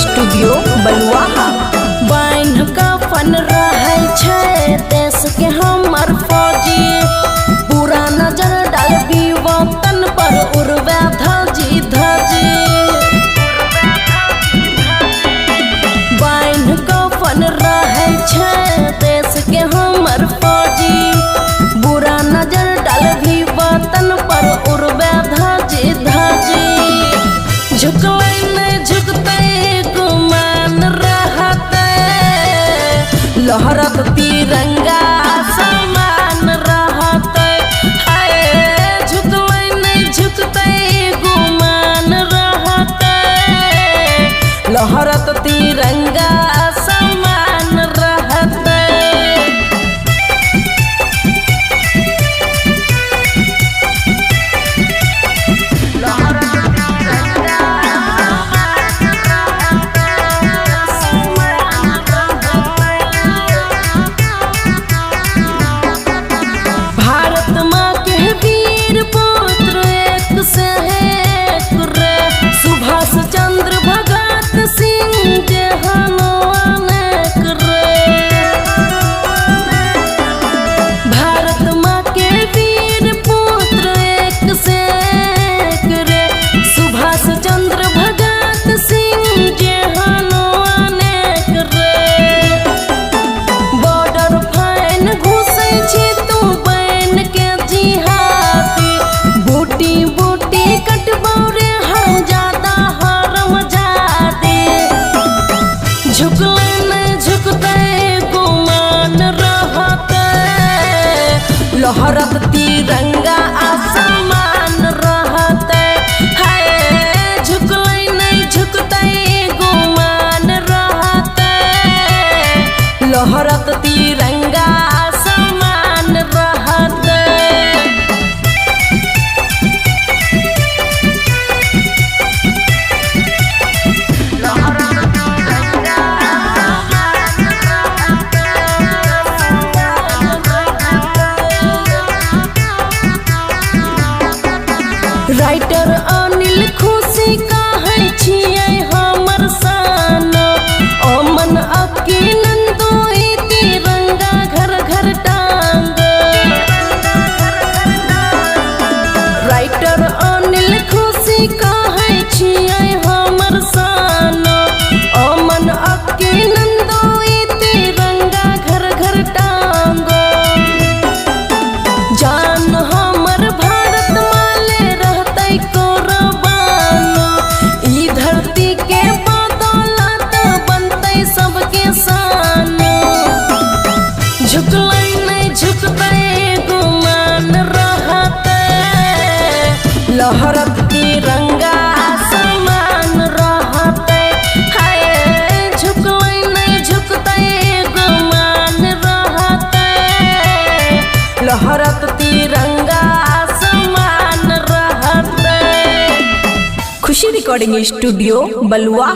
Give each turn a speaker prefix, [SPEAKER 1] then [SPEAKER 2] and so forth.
[SPEAKER 1] Studio बलुआ। बाइन कफन रहे छे देश के हमर फौजी, पूरा नजर डालबी वतन पर उड़वे धजी धजी। बाइन कफन रहे छे देश के हमर फौजी, बुरा नजर डालबी वतन पर उड़वे धजी धजी। झुकले नहीं झुकते गुमान रहते, लहरत तिरंगा समान रहते। हाय झुकले नहीं झुकते गुमान रहते, लहरत तिरंगा समान रहते। सुभाष चंद्र भगत सिंह जेहनो अनेक रे, भारत माँ के वीर पुत्र एक से एक रे। सुभाष चंद्र भगत सिंह जेहनो अनेक रे, बॉर्डर फाइन घुसे छी तू बन के जिहादी, बूटी बूटी कटबौरे झुकले नहीं झुकते गुमान रहते, लहरत तिरंगा आसमान रहते। हाय झुकले नहीं झुकते गुमान रहते, लहरत तिरंगा आसमान रहते। राइटर अनिल खुशी कहै छियै हमर सान, अमन अक्की नंदू तिरंगा घर घर टांग। राइटर अनिल खुशी कहै छियै हमर सान, अमन अक्की नंदू तिरंगा घर घर टांग। जान हमर भारत माले रहते कुर्बान, ई धरती के बदौलत बनते सबके शान। झुकले नहीं झुकते गुमान रहते, लहरत तिरंगा समान रहते। हाय झुकले नहीं झुकते गुमान रहते, लहरत तिरंगा समान रहते। खुशी रिकॉर्डिंग स्टूडियो बलुआ।